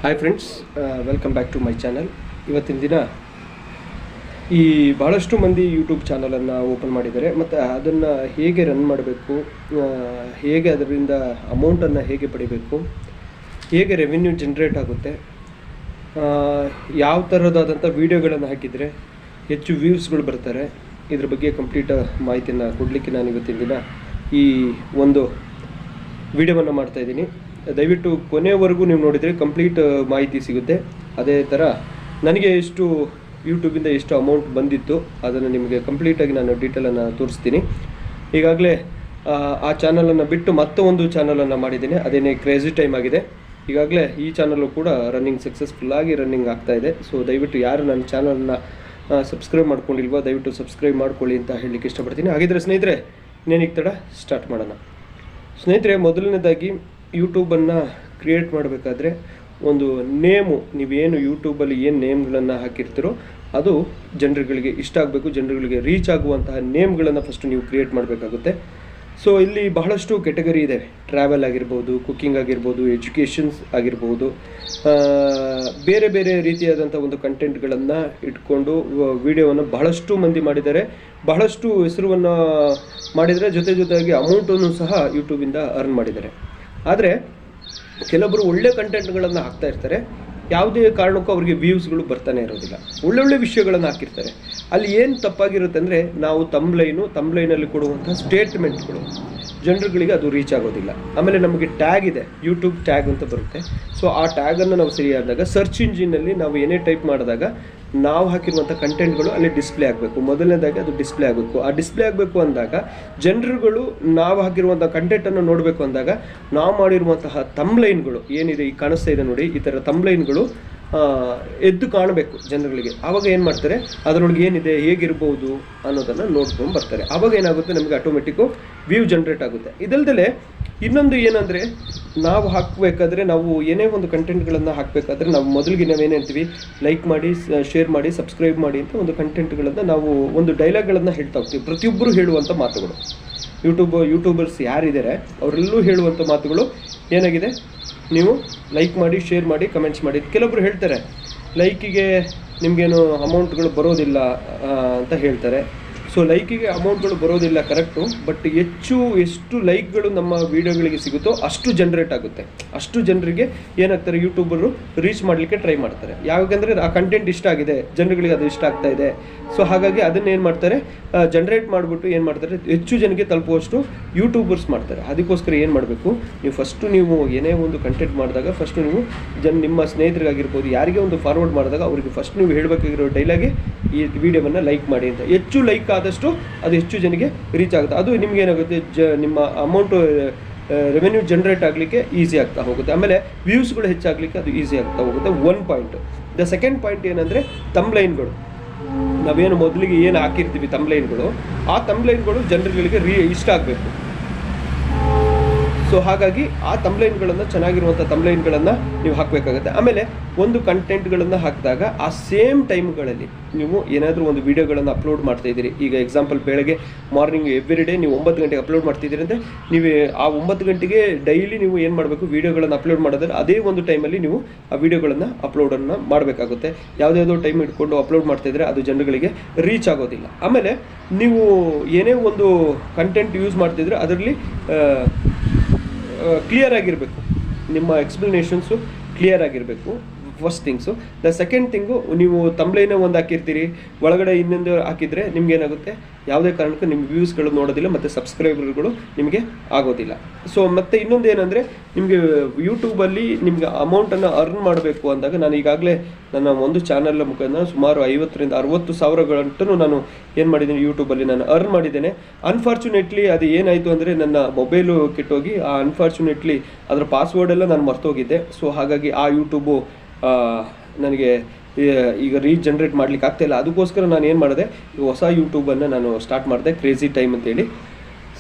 Hi friends, welcome back to my channel. ಇವತ್ತಿನ ದಿನ ಈ ಭಾಳಷ್ಟು ಮಂದಿ ಯೂಟ್ಯೂಬ್ ಚಾನಲನ್ನು ಓಪನ್ ಮಾಡಿದ್ದಾರೆ ಮತ್ತು ಅದನ್ನು ಹೇಗೆ ರನ್ ಮಾಡಬೇಕು, ಹೇಗೆ ಅದರಿಂದ ಅಮೌಂಟನ್ನು ಹೇಗೆ ಪಡಿಬೇಕು, ಹೇಗೆ ರೆವಿನ್ಯೂ ಜನ್ರೇಟ್ ಆಗುತ್ತೆ, ಯಾವ ಥರದಾದಂಥ ವೀಡಿಯೋಗಳನ್ನು ಹಾಕಿದರೆ ಹೆಚ್ಚು ವ್ಯೂಸ್ಗಳು ಬರ್ತಾರೆ, ಇದ್ರ ಬಗ್ಗೆ ಕಂಪ್ಲೀಟ್ ಮಾಹಿತಿಯನ್ನು ಕೊಡಲಿಕ್ಕೆ ನಾನು ಇವತ್ತಿನ ದಿನ ಈ ಒಂದು ವಿಡಿಯೋವನ್ನು ಮಾಡ್ತಾಯಿದ್ದೀನಿ. ದಯವಿಟ್ಟು ಕೊನೆಯವರೆಗೂ ನೀವು ನೋಡಿದರೆ ಕಂಪ್ಲೀಟ್ ಮಾಹಿತಿ ಸಿಗುತ್ತೆ. ಅದೇ ಥರ ನನಗೆ ಎಷ್ಟು ಯೂಟ್ಯೂಬಿಂದ ಎಷ್ಟು ಅಮೌಂಟ್ ಬಂದಿತ್ತು ಅದನ್ನು ನಿಮಗೆ ಕಂಪ್ಲೀಟಾಗಿ ನಾನು ಡೀಟೇಲನ್ನು ತೋರಿಸ್ತೀನಿ. ಈಗಾಗಲೇ ಆ ಚಾನಲನ್ನು ಬಿಟ್ಟು ಮತ್ತೊಂದು ಚಾನಲನ್ನು ಮಾಡಿದ್ದೀನಿ, ಅದೇನೇ ಕ್ರೇಜಿ ಟೈಮ್ ಆಗಿದೆ. ಈಗಾಗಲೇ ಈ ಚಾನಲ್ಲು ಕೂಡ ರನ್ನಿಂಗ್ ಸಕ್ಸಸ್ಫುಲ್ಲಾಗಿ ರನ್ನಿಂಗ್ ಆಗ್ತಾಯಿದೆ. ಸೊ ದಯವಿಟ್ಟು ಯಾರು ನನ್ನ ಚಾನಲನ್ನು ಸಬ್ಸ್ಕ್ರೈಬ್ ಮಾಡ್ಕೊಂಡಿಲ್ವೋ ದಯವಿಟ್ಟು ಸಬ್ಸ್ಕ್ರೈಬ್ ಮಾಡ್ಕೊಳ್ಳಿ ಅಂತ ಹೇಳಲಿಕ್ಕೆ ಇಷ್ಟಪಡ್ತೀನಿ. ಹಾಗಿದ್ರೆ ಸ್ನೇಹಿತರೆ, ಇನ್ನೇನಿಗೆ ತಡ ಸ್ಟಾರ್ಟ್ ಮಾಡೋಣ. ಸ್ನೇಹಿತರೆ, ಮೊದಲನೇದಾಗಿ ಯೂಟ್ಯೂಬನ್ನು ಕ್ರಿಯೇಟ್ ಮಾಡಬೇಕಾದ್ರೆ ಒಂದು ನೇಮು, ನೀವೇನು ಯೂಟ್ಯೂಬಲ್ಲಿ ಏನು ನೇಮ್ಗಳನ್ನು ಹಾಕಿರ್ತೀರೋ ಅದು ಜನರುಗಳಿಗೆ ಇಷ್ಟ ಆಗಬೇಕು, ಜನರುಗಳಿಗೆ ರೀಚ್ ಆಗುವಂತಹ ನೇಮ್ಗಳನ್ನು ಫಸ್ಟು ನೀವು ಕ್ರಿಯೇಟ್ ಮಾಡಬೇಕಾಗುತ್ತೆ. ಸೊ ಇಲ್ಲಿ ಬಹಳಷ್ಟು ಕೆಟಗರಿ ಇದೆ. ಟ್ರಾವೆಲ್ ಆಗಿರ್ಬೋದು, ಕುಕ್ಕಿಂಗ್ ಆಗಿರ್ಬೋದು, ಎಜುಕೇಷನ್ಸ್ ಆಗಿರ್ಬೋದು, ಬೇರೆ ಬೇರೆ ರೀತಿಯಾದಂಥ ಒಂದು ಕಂಟೆಂಟ್ಗಳನ್ನು ಇಟ್ಕೊಂಡು ವಿಡಿಯೋವನ್ನು ಬಹಳಷ್ಟು ಮಂದಿ ಮಾಡಿದ್ದಾರೆ. ಬಹಳಷ್ಟು ಹೆಸರುವನ್ನು ಮಾಡಿದರೆ ಜೊತೆಗೆ ಅಮೌಂಟನ್ನು ಸಹ ಯೂಟ್ಯೂಬಿಂದ ಅರ್ನ್ ಮಾಡಿದ್ದಾರೆ. ಆದರೆ ಕೆಲವೊಬ್ಬರು ಒಳ್ಳೆ ಕಂಟೆಂಟ್ಗಳನ್ನು ಹಾಕ್ತಾ ಇರ್ತಾರೆ, ಯಾವುದೇ ಕಾರಣಕ್ಕೂ ಅವ್ರಿಗೆ ವ್ಯೂಸ್ಗಳು ಬರ್ತಾನೆ ಇರೋದಿಲ್ಲ. ಒಳ್ಳೊಳ್ಳೆ ವಿಷಯಗಳನ್ನು ಹಾಕಿರ್ತಾರೆ. ಅಲ್ಲಿ ಏನು ತಪ್ಪಾಗಿರುತ್ತೆ ಅಂದರೆ, ನಾವು ತಮ್ಲೈನಲ್ಲಿ ಕೊಡುವಂಥ ಸ್ಟೇಟ್ಮೆಂಟ್ಗಳು ಜನರುಗಳಿಗೆ ಅದು ರೀಚ್ ಆಗೋದಿಲ್ಲ. ಆಮೇಲೆ ನಮಗೆ ಟ್ಯಾಗ್ ಇದೆ, ಯೂಟ್ಯೂಬ್ ಟ್ಯಾಗ್ ಅಂತ ಬರುತ್ತೆ. ಸೊ ಆ ಟ್ಯಾಗನ್ನು ನಾವು ಸರಿಯಾದಾಗ ಸರ್ಚ್ ಇಂಜಿನಲ್ಲಿ ನಾವು ಏನೇ ಟೈಪ್ ಮಾಡಿದಾಗ ನಾವು ಹಾಕಿರುವಂಥ ಕಂಟೆಂಟ್ಗಳು ಅಲ್ಲಿ ಡಿಸ್ಪ್ಲೇ ಆಗಬೇಕು. ಮೊದಲನೇದಾಗಿ ಅದು ಡಿಸ್ಪ್ಲೇ ಆಗಬೇಕು. ಆ ಡಿಸ್ಪ್ಲೇ ಆಗಬೇಕು ಅಂದಾಗ ಜನರುಗಳು ನಾವು ಹಾಕಿರುವಂಥ ಕಂಟೆಂಟನ್ನು ನೋಡಬೇಕು ಅಂದಾಗ ನಾವು ಮಾಡಿರುವಂತಹ ತಮ್ಲೈನ್ಗಳು ಏನಿದೆ, ಈ ಕಾಣಿಸ್ತಾ ಇದೆ ನೋಡಿ, ಈ ಥರ ತಮ್ಲೈನ್ಗಳು ಎದ್ದು ಕಾಣಬೇಕು ಜನರುಗಳಿಗೆ. ಆವಾಗ ಏನು ಮಾಡ್ತಾರೆ, ಅದರೊಳಗೆ ಏನಿದೆ, ಹೇಗಿರ್ಬೋದು ಅನ್ನೋದನ್ನು ನೋಡ್ಕೊಂಡು ಬರ್ತಾರೆ. ಆವಾಗ ಏನಾಗುತ್ತೆ, ನಮಗೆ ಆಟೋಮೆಟಿಕ್ಕು ವ್ಯೂ ಜನ್ರೇಟ್ ಆಗುತ್ತೆ. ಇದಲ್ದಲೆ ಇನ್ನೊಂದು ಏನಂದರೆ, ನಾವು ಹಾಕಬೇಕಾದ್ರೆ, ನಾವು ಏನೇ ಒಂದು ಕಂಟೆಂಟ್ಗಳನ್ನು ಹಾಕಬೇಕಾದ್ರೆ ನಾವು ಮೊದಲಿಗೆ ನಾವೇನು ಹೇಳ್ತೀವಿ, ಲೈಕ್ ಮಾಡಿ, ಶೇರ್ ಮಾಡಿ, ಸಬ್ಸ್ಕ್ರೈಬ್ ಮಾಡಿ ಅಂತ ಒಂದು ಕಂಟೆಂಟ್ಗಳನ್ನು ನಾವು ಒಂದು ಡೈಲಾಗ್ಗಳನ್ನು ಹೇಳ್ತಾ ಹೋಗ್ತೀವಿ. ಪ್ರತಿಯೊಬ್ಬರು ಹೇಳುವಂಥ ಮಾತುಗಳು, ಯೂಟ್ಯೂಬರ್ಸ್ ಯಾರಿದ್ದಾರೆ ಅವರೆಲ್ಲೂ ಹೇಳುವಂಥ ಮಾತುಗಳು ಏನಾಗಿದೆ, ನೀವು ಲೈಕ್ ಮಾಡಿ, ಶೇರ್ ಮಾಡಿ, ಕಮೆಂಟ್ಸ್ ಮಾಡಿ. ಕೆಲವೊಬ್ಬರು ಹೇಳ್ತಾರೆ ಲೈಕಿಗೆ ನಿಮಗೇನು ಅಮೌಂಟ್ಗಳು ಬರೋದಿಲ್ಲ ಅಂತ ಹೇಳ್ತಾರೆ. ಸೊ ಲೈಕಿಗೆ ಅಮೌಂಟ್ಗಳು ಬರೋದಿಲ್ಲ, ಕರೆಕ್ಟು. ಬಟ್ ಎಷ್ಟು ಲೈಕ್ಗಳು ನಮ್ಮ ವೀಡಿಯೋಗಳಿಗೆ ಸಿಗುತ್ತೋ ಅಷ್ಟು ಜನ್ರೇಟ್ ಆಗುತ್ತೆ. ಅಷ್ಟು ಜನರಿಗೆ ಏನಾಗ್ತಾರೆ, ಯೂಟ್ಯೂಬರು ರೀಚ್ ಮಾಡಲಿಕ್ಕೆ ಟ್ರೈ ಮಾಡ್ತಾರೆ. ಯಾಕಂದರೆ ಆ ಕಂಟೆಂಟ್ ಇಷ್ಟ ಆಗಿದೆ, ಜನರುಗಳಿಗೆ ಅದು ಇಷ್ಟ ಆಗ್ತಾ ಇದೆ. ಸೊ ಹಾಗಾಗಿ ಅದನ್ನು ಏನು ಮಾಡ್ತಾರೆ, ಜನ್ರೇಟ್ ಮಾಡಿಬಿಟ್ಟು ಏನು ಮಾಡ್ತಾರೆ, ಹೆಚ್ಚು ಜನಕ್ಕೆ ತಲುಪುವಷ್ಟು ಯೂಟ್ಯೂಬರ್ಸ್ ಮಾಡ್ತಾರೆ. ಅದಕ್ಕೋಸ್ಕರ ಏನು ಮಾಡಬೇಕು, ನೀವು ಏನೇ ಒಂದು ಕಂಟೆಂಟ್ ಮಾಡಿದಾಗ ಫಸ್ಟು ನೀವು ನಿಮ್ಮ ಸ್ನೇಹಿತರಿಗಾಗಿರ್ಬೋದು, ಯಾರಿಗೆ ಒಂದು ಫಾರ್ವರ್ಡ್ ಮಾಡಿದಾಗ ಅವರಿಗೆ ಫಸ್ಟ್ ನೀವು ಹೇಳಬೇಕಾಗಿರೋ ಡೈಲಾಗೆ ಈ ವಿಡಿಯೋವನ್ನು ಲೈಕ್ ಮಾಡಿ ಅಂತ. ಹೆಚ್ಚು ಲೈಕ್ ಆದಷ್ಟು ಅದು ಹೆಚ್ಚು ಜನಕ್ಕೆ ರೀಚ್ ಆಗುತ್ತೆ. ಅದು ನಿಮ್ಗೆ ಏನಾಗುತ್ತೆ, ನಿಮ್ಮ ಅಮೌಂಟು ರೆವೆನ್ಯೂ ಜನ್ರೇಟ್ ಆಗಲಿಕ್ಕೆ ಈಸಿ ಆಗ್ತಾ ಹೋಗುತ್ತೆ. ಆಮೇಲೆ ವ್ಯೂಸ್ಗಳು ಹೆಚ್ಚಾಗಲಿಕ್ಕೆ ಅದು ಈಸಿ ಆಗ್ತಾ ಹೋಗುತ್ತೆ. One point. The second point ಏನಂದರೆ, ತಮ್ಲೈನ್ಗಳು. ನಾವೇನು ಮೊದಲಿಗೆ ಏನು ಹಾಕಿರ್ತೀವಿ ತಮ್ಲೈನ್ಗಳು, ಆ ತಮ್ಲೈನ್ಗಳು ಜನರುಗಳಿಗೆ ಇಷ್ಟ ಆಗಬೇಕು. ಸೊ ಹಾಗಾಗಿ ಆ ತಮ್ಲೈನ್ಗಳನ್ನು, ಚೆನ್ನಾಗಿರುವಂಥ ತಮ್ಲೈನ್ಗಳನ್ನು ನೀವು ಹಾಕಬೇಕಾಗುತ್ತೆ. ಆಮೇಲೆ ಒಂದು ಕಂಟೆಂಟ್ಗಳನ್ನು ಹಾಕಿದಾಗ ಆ ಸೇಮ್ ಟೈಮ್ಗಳಲ್ಲಿ ನೀವು ಏನಾದರೂ ಒಂದು ವೀಡಿಯೋಗಳನ್ನು ಅಪ್ಲೋಡ್ ಮಾಡ್ತಾಯಿದ್ದೀರಿ. ಈಗ ಎಕ್ಸಾಂಪಲ್, ಬೆಳಗ್ಗೆ ಮಾರ್ನಿಂಗ್ ಎವ್ರಿ ಡೇ ನೀವು 9 ಗಂಟೆಗೆ ಅಪ್ಲೋಡ್ ಮಾಡ್ತಿದ್ದೀರಿ ಅಂದರೆ, ನೀವು ಆ 9 ಗಂಟೆಗೆ ಡೈಲಿ ನೀವು ಏನು ಮಾಡಬೇಕು, ವೀಡಿಯೋಗಳನ್ನು ಅಪ್ಲೋಡ್ ಮಾಡೋದ್ರೆ ಅದೇ ಒಂದು ಟೈಮಲ್ಲಿ ನೀವು ಆ ವೀಡಿಯೋಗಳನ್ನು ಅಪ್ಲೋಡನ್ನು ಮಾಡಬೇಕಾಗುತ್ತೆ. ಯಾವುದ್ಯಾವುದೋ ಟೈಮ್ ಇಟ್ಕೊಂಡು ಅಪ್ಲೋಡ್ ಮಾಡ್ತಾಯಿದ್ರೆ ಅದು ಜನಗಳಿಗೆ ರೀಚ್ ಆಗೋದಿಲ್ಲ. ಆಮೇಲೆ ನೀವು ಏನೇ ಒಂದು ಕಂಟೆಂಟ್ ಯೂಸ್ ಮಾಡ್ತಿದ್ರೆ ಅದರಲ್ಲಿ ಕ್ಲಿಯರ್ ಆಗಿರಬೇಕು, ನಿಮ್ಮ ಎಕ್ಸ್ಪ್ಲನೇಷನ್ಸು ಕ್ಲಿಯರ್ ಆಗಿರಬೇಕು. First things. The second thing, ನೀವು ತಮ್ಲೈನೇ ಒಂದು ಹಾಕಿರ್ತೀರಿ, ಒಳಗಡೆ ಇನ್ನೊಂದು ಹಾಕಿದರೆ ನಿಮಗೇನಾಗುತ್ತೆ, ಯಾವುದೇ ಕಾರಣಕ್ಕೂ ನಿಮ್ಮ ವ್ಯೂಸ್ಗಳು ನೋಡೋದಿಲ್ಲ ಮತ್ತು ಸಬ್ಸ್ಕ್ರೈಬರ್ಗಳು ನಿಮಗೆ ಆಗೋದಿಲ್ಲ. ಸೊ ಮತ್ತು ಇನ್ನೊಂದು ಏನಂದರೆ, ನಿಮಗೆ ಯೂಟ್ಯೂಬಲ್ಲಿ ನಿಮಗೆ ಅಮೌಂಟನ್ನು ಅರ್ನ್ ಮಾಡಬೇಕು ಅಂದಾಗ, ನಾನು ಈಗಾಗಲೇ ನನ್ನ ಒಂದು ಚಾನಲ್ ಮುಖಾಂತರ ಸುಮಾರು 50,000 to 60,000 ಗಂಟು ನಾನು ಏನು ಮಾಡಿದ್ದೀನಿ, ಯೂಟ್ಯೂಬಲ್ಲಿ ನಾನು ಅರ್ನ್ ಮಾಡಿದ್ದೇನೆ. ಅನ್ಫಾರ್ಚುನೇಟ್ಲಿ ಅದು ಏನಾಯಿತು ಅಂದರೆ, ನನ್ನ ಮೊಬೈಲು ಕೆಟ್ಟೋಗಿ ಅನ್ಫಾರ್ಚುನೇಟ್ಲಿ ಅದರ ಪಾಸ್ವರ್ಡೆಲ್ಲ ನಾನು ಮರ್ತೋಗಿದ್ದೆ. ಸೊ ಹಾಗಾಗಿ ಆ ಯೂಟ್ಯೂಬು ನನಗೆ ಈಗ ಜನ್ರೇಟ್ ಮಾಡಲಿಕ್ಕೆ ಆಗ್ತಾಯಿಲ್ಲ. ಅದಕ್ಕೋಸ್ಕರ ನಾನು ಏನು ಮಾಡಿದೆ, ಹೊಸ ಯೂಟ್ಯೂಬನ್ನು ನಾನು ಸ್ಟಾರ್ಟ್ ಮಾಡಿದೆ, ಕ್ರೇಜಿ ಟೈಮ್ ಅಂತೇಳಿ.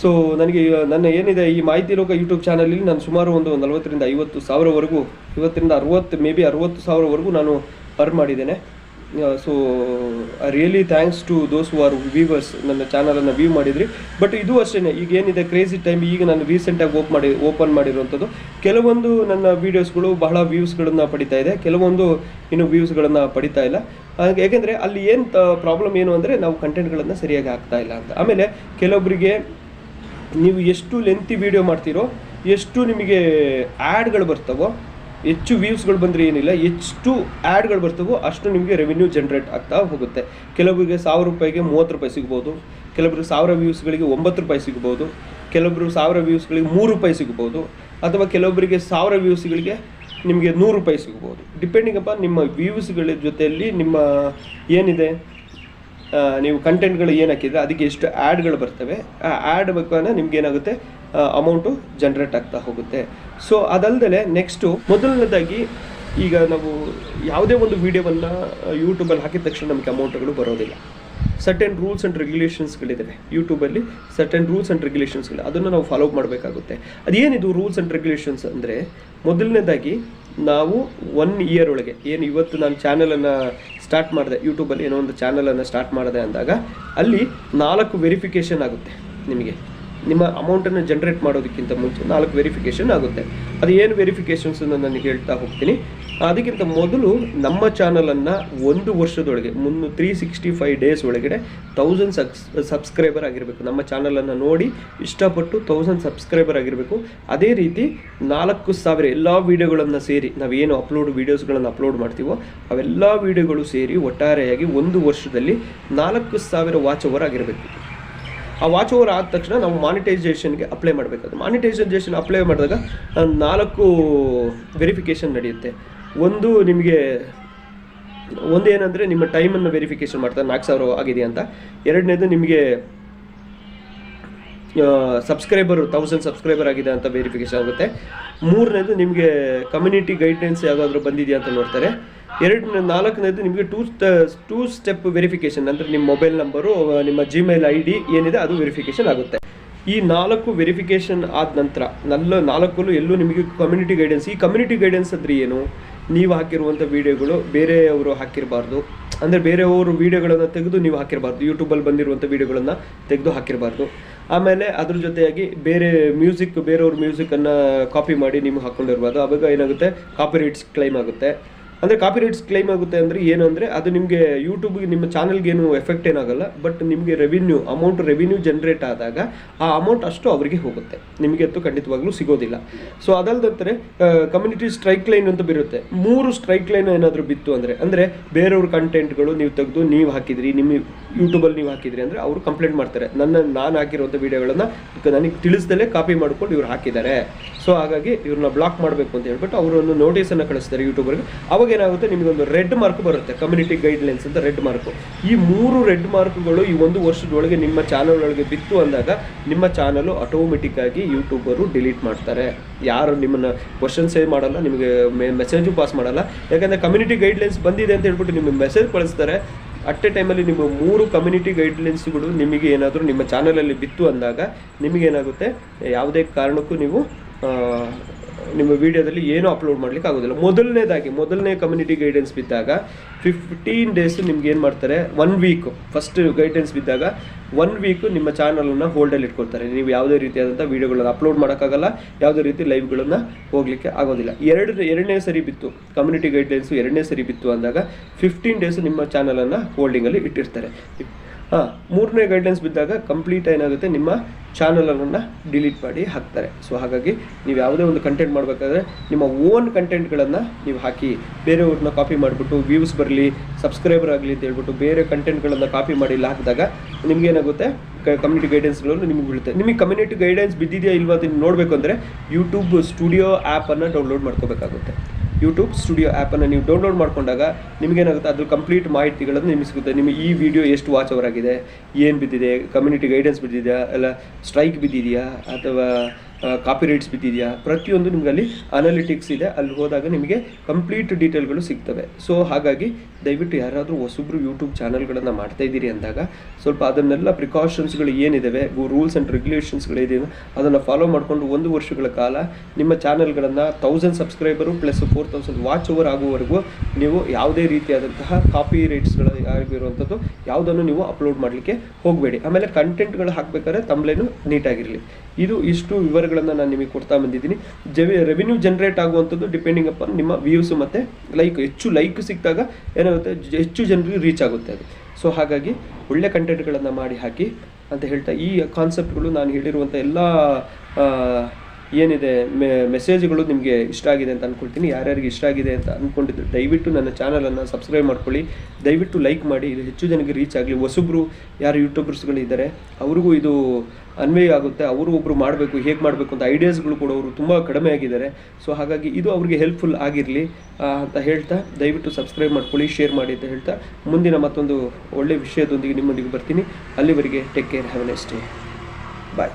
ಸೊ ನನಗೆ ನನ್ನ ಏನಿದೆ ಈ ಮಾಹಿತಿ ಇರೋ ಯೂಟ್ಯೂಬ್ ಚಾನಲಲ್ಲಿ ನಾನು ಸುಮಾರು ಒಂದು 40,000 to 50,000 50,000 ಮೇ ಬಿ 60,000 ನಾನು ಅರ್ನ್ ಮಾಡಿದ್ದೇನೆ. So really thanks to those who are viewers, ನನ್ನ ಚಾನಲನ್ನು ವ್ಯೂ ಮಾಡಿದ್ರಿ. ಬಟ್ ಇದು ಅಷ್ಟೇ, ಈಗ ಏನಿದೆ ಕ್ರೇಜಿ ಟೈಮ್, ಈಗ ನಾನು ರೀಸೆಂಟಾಗಿ ಓಪನ್ ಮಾಡಿರುವಂಥದ್ದು ಕೆಲವೊಂದು ನನ್ನ ವೀಡಿಯೋಸ್ಗಳು ಬಹಳ ವ್ಯೂಸ್ಗಳನ್ನು ಪಡಿತಾ ಇದೆ, ಕೆಲವೊಂದು ಇನ್ನು ವ್ಯೂಸ್ಗಳನ್ನು ಪಡಿತಾ ಇಲ್ಲ. ಯಾಕೆಂದರೆ ಅಲ್ಲಿ ಏನು ಪ್ರಾಬ್ಲಮ್ ಏನು ಅಂದರೆ ನಾವು ಕಂಟೆಂಟ್ಗಳನ್ನು ಸರಿಯಾಗಿ ಹಾಕ್ತಾ ಇಲ್ಲ ಅಂತ. ಆಮೇಲೆ ಕೆಲವೊಬ್ಬರಿಗೆ ನೀವು ಎಷ್ಟು ಲೆಂತಿ ವೀಡಿಯೋ ಮಾಡ್ತೀರೋ, ಎಷ್ಟು ನಿಮಗೆ ಆ್ಯಡ್ಗಳು ಬರ್ತಾವೋ, ಹೆಚ್ಚು ವ್ಯೂಸ್ಗಳು ಬಂದರೆ ಏನಿಲ್ಲ, ಎಷ್ಟು ಆ್ಯಡ್ಗಳು ಬರ್ತವೋ ಅಷ್ಟು ನಿಮಗೆ ರೆವಿನ್ಯೂ ಜನ್ರೇಟ್ ಆಗ್ತಾ ಹೋಗುತ್ತೆ. ಕೆಲವರಿಗೆ 1000 ರೂಪಾಯಿಗೆ 30 ರೂಪಾಯಿ ಸಿಗ್ಬೋದು, ಕೆಲವರಿಗೆ 1000 ವ್ಯೂಸ್ಗಳಿಗೆ 9 ರೂಪಾಯಿ ಸಿಗ್ಬೋದು, ಕೆಲವೊಬ್ಬರು 1000 ವ್ಯೂಸ್ಗಳಿಗೆ 3 ರೂಪಾಯಿ ಸಿಗ್ಬೋದು, ಅಥವಾ ಕೆಲವೊಬ್ಬರಿಗೆ 1000 ವ್ಯೂಸ್ಗಳಿಗೆ ನಿಮಗೆ 100 ರೂಪಾಯಿ ಸಿಗ್ಬೋದು. ಡಿಪೆಂಡಿಂಗ್ ಅಪಾನ್ ನಿಮ್ಮ ವ್ಯೂಸ್ಗಳ ಜೊತೆಯಲ್ಲಿ ನಿಮ್ಮ ಏನಿದೆ ನೀವು ಕಂಟೆಂಟ್ಗಳು ಏನು ಹಾಕಿದರೆ ಅದಕ್ಕೆ ಎಷ್ಟು ಆ್ಯಡ್ಗಳು ಬರ್ತವೆ, ಆ ಆ್ಯಡ್ ಬೇಕಾದ್ರೆ ನಿಮ್ಗೆ ಏನಾಗುತ್ತೆ ಅಮೌಂಟು ಜನ್ರೇಟ್ ಆಗ್ತಾ ಹೋಗುತ್ತೆ. ಸೊ ಅದಲ್ಲದೆ ನೆಕ್ಸ್ಟು ಮೊದಲನೇದಾಗಿ ಈಗ ನಾವು ಯಾವುದೇ ಒಂದು ವೀಡಿಯೋವನ್ನು ಯೂಟ್ಯೂಬಲ್ಲಿ ಹಾಕಿದ ತಕ್ಷಣ ನಮಗೆ ಅಮೌಂಟ್ಗಳು ಬರೋದಿಲ್ಲ. ಸರ್ಟೆನ್ ರೂಲ್ಸ್ ಆ್ಯಂಡ್ ರೆಗ್ಯುಲೇಷನ್ಸ್ಗಳಿದ್ದಾವೆ ಯೂಟ್ಯೂಬಲ್ಲಿ, ಸರ್ಟೆನ್ ರೂಲ್ಸ್ ಆ್ಯಂಡ್ ರೆಗ್ಯುಲೇಷನ್ಸ್ಗಳು, ಅದನ್ನು ನಾವು ಫಾಲೋ ಮಾಡಬೇಕಾಗುತ್ತೆ. ಅದೇನಿದು ರೂಲ್ಸ್ ಆ್ಯಂಡ್ ರೆಗ್ಯುಲೇಷನ್ಸ್ ಅಂದರೆ, ಮೊದಲನೇದಾಗಿ ನಾವು 1 ಇಯರ್ ಒಳಗೆ ಏನು ಇವತ್ತು ನಾನು ಚಾನಲನ್ನು ಸ್ಟಾರ್ಟ್ ಮಾಡಿದೆ, ಯೂಟ್ಯೂಬಲ್ಲಿ ಏನೋ ಒಂದು ಚಾನಲನ್ನು ಸ್ಟಾರ್ಟ್ ಮಾಡಿದೆ ಅಂದಾಗ ಅಲ್ಲಿ 4 ವೆರಿಫಿಕೇಷನ್ ಆಗುತ್ತೆ. ನಿಮಗೆ ನಿಮ್ಮ ಅಮೌಂಟನ್ನು ಜನ್ರೇಟ್ ಮಾಡೋದಕ್ಕಿಂತ ಮುಂಚೆ 4 ವೆರಿಫಿಕೇಷನ್ ಆಗುತ್ತೆ. ಅದು ಏನು ವೆರಿಫಿಕೇಷನ್ಸನ್ನು ನಾನು ಹೇಳ್ತಾ ಹೋಗ್ತೀನಿ. ಅದಕ್ಕಿಂತ ಮೊದಲು ನಮ್ಮ ಚಾನಲನ್ನು 1 ವರ್ಷದೊಳಗೆ 365 ಡೇಸ್ ಒಳಗಡೆ 1000 ಸಬ್ಸ್ಕ್ರೈಬರ್ ಆಗಿರಬೇಕು. ನಮ್ಮ ಚಾನಲನ್ನು ನೋಡಿ ಇಷ್ಟಪಟ್ಟು 1000 ಸಬ್ಸ್ಕ್ರೈಬರ್ ಆಗಿರಬೇಕು. ಅದೇ ರೀತಿ 4000 ಎಲ್ಲ ವೀಡಿಯೋಗಳನ್ನು ಸೇರಿ, ನಾವೇನು ವೀಡಿಯೋಸ್ಗಳನ್ನು ಅಪ್ಲೋಡ್ ಮಾಡ್ತೀವೋ ಅವೆಲ್ಲ ವೀಡಿಯೋಗಳು ಸೇರಿ ಒಟ್ಟಾರೆಯಾಗಿ 1 ವರ್ಷದಲ್ಲಿ 4000 ವಾಚ್ ಓವರ್ ಆಗಿರಬೇಕು. ಆ ವಾಚ್ ಓವರ್ ಆದ ತಕ್ಷಣ ನಾವು ಮಾನಿಟೈಸೇಷನ್ಗೆ ಅಪ್ಲೈ ಮಾಡಬೇಕಾದ್ರೆ, ಮಾನಿಟೈಸೇಷನ್ ಅಪ್ಲೈ ಮಾಡಿದಾಗ 4 ವೆರಿಫಿಕೇಷನ್ ನಡೆಯುತ್ತೆ. ನಿಮಗೆ ಏನಂದರೆ ನಿಮ್ಮ ಟೈಮನ್ನು ವೆರಿಫಿಕೇಷನ್ ಮಾಡ್ತಾರೆ 4000 ಆಗಿದೆಯಾ ಅಂತ. ಎರಡನೇದು ನಿಮಗೆ ಸಬ್ಸ್ಕ್ರೈಬರ್ 1000 ಸಬ್ಸ್ಕ್ರೈಬರ್ ಆಗಿದೆ ಅಂತ ವೆರಿಫಿಕೇಷನ್ ಆಗುತ್ತೆ. ಮೂರನೇದು ನಿಮಗೆ ಕಮ್ಯುನಿಟಿ ಗೈಡ್ಲೈನ್ಸ್ ಯಾವುದಾದ್ರೂ ಬಂದಿದೆಯಾ ಅಂತ ನೋಡ್ತಾರೆ. ನಾಲ್ಕನೇದು ನಿಮಗೆ ಟೂ ಸ್ಟೆಪ್ ವೆರಿಫಿಕೇಷನ್, ಅಂದರೆ ನಿಮ್ಮ ಮೊಬೈಲ್ ನಂಬರು, ನಿಮ್ಮ ಜಿಮೇಲ್ ID ಏನಿದೆ ಅದು ವೆರಿಫಿಕೇಷನ್ ಆಗುತ್ತೆ. ಈ 4 ವೆರಿಫಿಕೇಷನ್ ಆದ ನಂತರ 4 ಎಲ್ಲೂ ನಿಮಗೆ ಕಮ್ಯುನಿಟಿ ಗೈಡೆನ್ಸ್. ಈ ಕಮ್ಯುನಿಟಿ ಗೈಡೆನ್ಸ್ ಅಂದರೆ ಏನು? ನೀವು ಹಾಕಿರುವಂಥ ವೀಡಿಯೋಗಳು ಬೇರೆಯವರು ಹಾಕಿರಬಾರ್ದು, ಅಂದರೆ ಬೇರೆಯವರು ವೀಡಿಯೋಗಳನ್ನು ತೆಗೆದು ನೀವು ಹಾಕಿರಬಾರ್ದು, ಯೂಟ್ಯೂಬಲ್ಲಿ ಬಂದಿರುವಂಥ ವೀಡಿಯೋಗಳನ್ನು ತೆಗೆದು ಹಾಕಿರಬಾರ್ದು. ಆಮೇಲೆ ಅದ್ರ ಜೊತೆಯಾಗಿ ಬೇರೆಯವ್ರ ಮ್ಯೂಸಿಕನ್ನು ಕಾಪಿ ಮಾಡಿ ನೀವು ಹಾಕ್ಕೊಂಡಿರ್ಬಾರ್ದು. ಆವಾಗ ಏನಾಗುತ್ತೆ, ಕಾಪಿರೈಟ್ಸ್ ಕ್ಲೈಮ್ ಆಗುತ್ತೆ. ಅಂದರೆ ಕಾಪಿರೈಟ್ಸ್ ಕ್ಲೈಮ್ ಆಗುತ್ತೆ ಅಂದರೆ ಏನು ಅಂದರೆ, ಅದು ನಿಮಗೆ ಯೂಟ್ಯೂಬ್ಗೆ ನಿಮ್ಮ ಚಾನಲ್ಗೆ ಏನು ಎಫೆಕ್ಟ್ ಏನಾಗಲ್ಲ, ಬಟ್ ನಿಮಗೆ ರೆವಿನ್ಯೂ ಜನ್ರೇಟ್ ಆದಾಗ ಆ ಅಮೌಂಟ್ ಅಷ್ಟು ಅವರಿಗೆ ಹೋಗುತ್ತೆ, ನಿಮಗೆ ಅಂತೂ ಖಂಡಿತವಾಗ್ಲೂ ಸಿಗೋದಿಲ್ಲ. ಸೊ ಅದಲ್ಲದಂತೆ ಕಮ್ಯುನಿಟಿ ಸ್ಟ್ರೈಕ್ ಲೈನ್ ಅಂತ ಬರುತ್ತೆ. 3 ಸ್ಟ್ರೈಕ್ ಲೈನ್ ಏನಾದರೂ ಬಿತ್ತು ಅಂದರೆ ಬೇರೆಯವ್ರ ಕಂಟೆಂಟ್ಗಳು ನೀವು ತೆಗೆದು ನೀವು ಹಾಕಿದ್ರಿ, ನಿಮ್ಮ ಯೂಟ್ಯೂಬಲ್ಲಿ ನೀವು ಹಾಕಿದ್ರಿ ಅಂದರೆ ಅವರು ಕಂಪ್ಲೇಂಟ್ ಮಾಡ್ತಾರೆ, ನಾನು ಹಾಕಿರುವಂಥ ವೀಡಿಯೋಗಳನ್ನು ನನಗೆ ತಿಳಿಸ್ದಲೇ ಕಾಪಿ ಮಾಡ್ಕೊಂಡು ಇವ್ರು ಹಾಕಿದ್ದಾರೆ, ಸೊ ಹಾಗಾಗಿ ಇವ್ರನ್ನ ಬ್ಲಾಕ್ ಮಾಡಬೇಕು ಅಂತ ಹೇಳ್ಬಿಟ್ಟು ಅವರು ಒಂದು ನೋಟಿಸನ್ನು ಕಳಿಸ್ತಾರೆ ಯೂಟ್ಯೂಬರ್ಗೆ. ಅವಾಗ ಏನಾಗುತ್ತೆ, ನಿಮಗೊಂದು ರೆಡ್ ಮಾರ್ಕ್ ಬರುತ್ತೆ, ಕಮ್ಯುನಿಟಿ ಗೈಡ್ಲೈನ್ಸ್ ಅಂತ ರೆಡ್ ಮಾರ್ಕು. ಈ 3 ರೆಡ್ ಮಾರ್ಕ್ಗಳು ಈ 1 ವರ್ಷದೊಳಗೆ ನಿಮ್ಮ ಚಾನಲ್ ಒಳಗೆ ಬಿತ್ತು ಅಂದಾಗ ನಿಮ್ಮ ಚಾನಲು ಆಟೋಮೆಟಿಕ್ ಆಗಿ ಯೂಟ್ಯೂಬರು ಡಿಲೀಟ್ ಮಾಡ್ತಾರೆ. ಯಾರು ನಿಮ್ಮನ್ನು ಕ್ವಶನ್ಸೇ ಮಾಡಲ್ಲ, ನಿಮಗೆ ಮೆಸೇಜು ಪಾಸ್ ಮಾಡಲ್ಲ. ಯಾಕಂದರೆ ಕಮ್ಯುನಿಟಿ ಗೈಡ್ಲೈನ್ಸ್ ಬಂದಿದೆ ಅಂತ ಹೇಳ್ಬಿಟ್ಟು ನಿಮಗೆ ಮೆಸೇಜ್ ಕಳಿಸ್ತಾರೆ. ಅಟ್ ಎ ಟೈಮಲ್ಲಿ ನಿಮ್ಮ 3 ಕಮ್ಯುನಿಟಿ ಗೈಡ್ಲೈನ್ಸ್ಗಳು ನಿಮಗೆ ಏನಾದರೂ ನಿಮ್ಮ ಚಾನಲಲ್ಲಿ ಬಿತ್ತು ಅಂದಾಗ ನಿಮಗೇನಾಗುತ್ತೆ, ಯಾವುದೇ ಕಾರಣಕ್ಕೂ ನೀವು ನಿಮ್ಮ ವೀಡಿಯೋದಲ್ಲಿ ಏನೂ ಅಪ್ಲೋಡ್ ಮಾಡಲಿಕ್ಕೆ ಆಗೋದಿಲ್ಲ. ಮೊದಲನೇ ಕಮ್ಯುನಿಟಿ ಗೈಡೆನ್ಸ್ ಬಿದ್ದಾಗ 15 ಡೇಸ್ ನಿಮ್ಗೆ ಏನು ಮಾಡ್ತಾರೆ, 1 ವೀಕ್ ಫಸ್ಟ್ ಗೈಡೆನ್ಸ್ ಬಿದ್ದಾಗ 1 ವೀಕ್ ನಿಮ್ಮ ಚಾನಲನ್ನು ಹೋಲ್ಡಲ್ಲಿ ಇಟ್ಕೊಳ್ತಾರೆ. ನೀವು ಯಾವುದೇ ರೀತಿಯಾದಂಥ ವೀಡಿಯೋಗಳನ್ನು ಅಪ್ಲೋಡ್ ಮಾಡೋಕ್ಕಾಗಲ್ಲ, ಯಾವುದೇ ರೀತಿ ಲೈವ್ಗಳನ್ನು ಹೋಗಲಿಕ್ಕೆ ಆಗೋದಿಲ್ಲ. ಎರಡನೇ ಸರಿ ಬಿತ್ತು ಕಮ್ಯುನಿಟಿ ಗೈಡ್ಲೈನ್ಸು, ಎರಡನೇ ಸರಿ ಬಿತ್ತು ಅಂದಾಗ 15 ಡೇಸ್ ನಿಮ್ಮ ಚಾನಲನ್ನು ಹೋಲ್ಡಿಂಗಲ್ಲಿ ಇಟ್ಟಿರ್ತಾರೆ. ಮೂರನೇ ಗೈಡ್ಲೈನ್ಸ್ ಬಿದ್ದಾಗ ಕಂಪ್ಲೀಟ್ ಏನಾಗುತ್ತೆ, ನಿಮ್ಮ ಚಾನಲನ್ನು ಡಿಲೀಟ್ ಮಾಡಿ ಹಾಕ್ತಾರೆ. ಸೊ ಹಾಗಾಗಿ ನೀವು ಯಾವುದೇ ಒಂದು ಕಂಟೆಂಟ್ ಮಾಡಬೇಕಾದ್ರೆ ನಿಮ್ಮ ಓನ್ ಕಂಟೆಂಟ್ಗಳನ್ನು ನೀವು ಹಾಕಿ, ಬೇರೆಯವ್ರನ್ನ ಕಾಪಿ ಮಾಡಿಬಿಟ್ಟು ವ್ಯೂಸ್ ಬರಲಿ, ಸಬ್ಸ್ಕ್ರೈಬರ್ ಆಗಲಿ ಅಂತ ಹೇಳ್ಬಿಟ್ಟು ಬೇರೆ ಕಂಟೆಂಟ್ಗಳನ್ನು ಕಾಪಿ ಮಾಡಿ ಇಲ್ಲಿ ಹಾಕಿದಾಗ ನಿಮಗೇನಾಗುತ್ತೆ, ಕಮ್ಯುನಿಟಿ ಗೈಡೆನ್ಸ್ಗಳನ್ನು ನಿಮಗೆ ಬೀಳುತ್ತೆ. ನಿಮಗೆ ಕಮ್ಯುನಿಟಿ ಗೈಡೆನ್ಸ್ ಬಿದ್ದಿದೆಯಾ ಇಲ್ವಾ ಅಂತ ನೋಡಬೇಕು ಅಂದರೆ ಯೂಟ್ಯೂಬ್ ಸ್ಟುಡಿಯೋ ಆ್ಯಪನ್ನು ಡೌನ್ಲೋಡ್ ಮಾಡ್ಕೋಬೇಕಾಗುತ್ತೆ. ಯೂಟ್ಯೂಬ್ ಸ್ಟುಡಿಯೋ ಆ್ಯಪನ್ನು ನೀವು ಡೌನ್ಲೋಡ್ ಮಾಡ್ಕೊಂಡಾಗ ನಿಮಗೇನಾಗುತ್ತೆ, ಅದ್ರ ಕಂಪ್ಲೀಟ್ ಮಾಹಿತಿಗಳನ್ನು ನಿಮಗೆ ಸಿಗುತ್ತೆ. ನಿಮಗೆ ಈ ವಿಡಿಯೋ ಎಷ್ಟು ವಾಚ್ ಓವರ್ ಆಗಿದೆ, ಏನು ಬಿದ್ದಿದೆ, ಕಮ್ಯುನಿಟಿ ಗೈಡೆನ್ಸ್ ಬಿದ್ದಿದೆಯಾ, ಇಲ್ಲ ಸ್ಟ್ರೈಕ್ ಬಿದ್ದಿದೆಯಾ, ಅಥವಾ ಕಾಪಿ ರೈಟ್ಸ್ ಬಿದ್ದಿದೆಯಾ, ಪ್ರತಿಯೊಂದು ನಿಮ್ಗೆ ಅಲ್ಲಿ ಅನಾಲಿಟಿಕ್ಸ್ ಇದೆ. ಅಲ್ಲಿ ಹೋದಾಗ ನಿಮಗೆ ಕಂಪ್ಲೀಟ್ ಡೀಟೇಲ್ಗಳು ಸಿಗ್ತವೆ. ಸೊ ಹಾಗಾಗಿ ದಯವಿಟ್ಟು ಯಾರಾದರೂ ಹೊಸಬ್ರು ಯೂಟ್ಯೂಬ್ ಚಾನಲ್ಗಳನ್ನು ಮಾಡ್ತಾ ಇದ್ದೀರಿ ಅಂದಾಗ ಸ್ವಲ್ಪ ಅದನ್ನೆಲ್ಲ ಪ್ರಿಕಾಷನ್ಸ್ಗಳು ಏನಿದ್ದಾವೆ, ರೂಲ್ಸ್ ಆ್ಯಂಡ್ ರೆಗ್ಯುಲೇಷನ್ಸ್ಗಳಿದೆ, ಅದನ್ನು ಫಾಲೋ ಮಾಡಿಕೊಂಡು 1 ವರ್ಷಗಳ ಕಾಲ ನಿಮ್ಮ ಚಾನಲ್ಗಳನ್ನು 1000 ಸಬ್ಸ್ಕ್ರೈಬರು ಪ್ಲಸ್ 4000 ವಾಚ್ ಓವರ್ ಆಗುವವರೆಗೂ ನೀವು ಯಾವುದೇ ರೀತಿಯಾದಂತಹ ಕಾಪಿ ರೈಟ್ಸ್ಗಳು ಆಗಿರುವಂಥದ್ದು ಯಾವುದನ್ನು ನೀವು ಅಪ್ಲೋಡ್ ಮಾಡಲಿಕ್ಕೆ ಹೋಗಬೇಡಿ. ಆಮೇಲೆ ಕಂಟೆಂಟ್ಗಳು ಹಾಕಬೇಕಾದ್ರೆ ತಮ್ಲೇನು ನೀಟಾಗಿರಲಿ. ಇಷ್ಟು ವಿವರಗಳನ್ನು ನಾನು ನಿಮಗೆ ಕೊಡ್ತಾ ಬಂದಿದ್ದೀನಿ. ರೆವಿನ್ಯೂ ಜನರೇಟ್ ಆಗುವಂಥದ್ದು ಡಿಪೆಂಡಿಂಗ್ ಅಪಾನ್ ನಿಮ್ಮ ವ್ಯೂಸ್ ಮತ್ತು ಹೆಚ್ಚು ಲೈಕ್ ಸಿಕ್ಕಿದಾಗ ಏನಾಗುತ್ತೆ, ಹೆಚ್ಚು ಜನರಿಗೆ ರೀಚ್ ಆಗುತ್ತೆ ಅದು. ಸೊ ಹಾಗಾಗಿ ಒಳ್ಳೆ ಕಂಟೆಂಟ್ಗಳನ್ನು ಮಾಡಿ ಹಾಕಿ ಅಂತ ಹೇಳ್ತಾ, ಈ ಕಾನ್ಸೆಪ್ಟ್ಗಳು ನಾನು ಹೇಳಿರುವಂಥ ಎಲ್ಲ ಏನಿದೆ ಮೆಸೇಜ್ಗಳು ನಿಮಗೆ ಇಷ್ಟ ಆಗಿದೆ ಅಂತ ಅಂದ್ಕೊಳ್ತೀನಿ. ಯಾರ್ಯಾರಿಗೆ ಇಷ್ಟ ಆಗಿದೆ ಅಂತ ಅಂದ್ಕೊಂಡಿದ್ದು ದಯವಿಟ್ಟು ನನ್ನ ಚಾನಲನ್ನು ಸಬ್ಸ್ಕ್ರೈಬ್ ಮಾಡ್ಕೊಳ್ಳಿ, ದಯವಿಟ್ಟು ಲೈಕ್ ಮಾಡಿ, ಇದು ಹೆಚ್ಚು ಜನಕ್ಕೆ ರೀಚ್ ಆಗಲಿ. ಹೊಸಬ್ರು ಯಾರು ಯೂಟ್ಯೂಬರ್ಸ್ಗಳಿದ್ದಾರೆ ಅವ್ರಿಗೂ ಇದು ಅನ್ವಯ ಆಗುತ್ತೆ. ಅವರು ಒಬ್ಬರು ಮಾಡಬೇಕು, ಹೇಗೆ ಮಾಡಬೇಕು ಅಂತ ಐಡಿಯಾಸ್ಗಳು ಕೊಡೋರು ತುಂಬ ಕಡಿಮೆ ಆಗಿದ್ದಾರೆ. ಸೊ ಹಾಗಾಗಿ ಇದು ಅವ್ರಿಗೆ ಹೆಲ್ಪ್ಫುಲ್ ಆಗಿರಲಿ ಅಂತ ಹೇಳ್ತಾ ದಯವಿಟ್ಟು ಸಬ್ಸ್ಕ್ರೈಬ್ ಮಾಡ್ಕೊಳ್ಳಿ, ಶೇರ್ ಮಾಡಿ ಅಂತ ಹೇಳ್ತಾ ಮುಂದಿನ ಮತ್ತೊಂದು ಒಳ್ಳೆಯ ವಿಷಯದೊಂದಿಗೆ ನಿಮ್ಮೊಂದಿಗೆ ಬರ್ತೀನಿ. ಅಲ್ಲಿವರೆಗೆ take care, have a nice day, bye.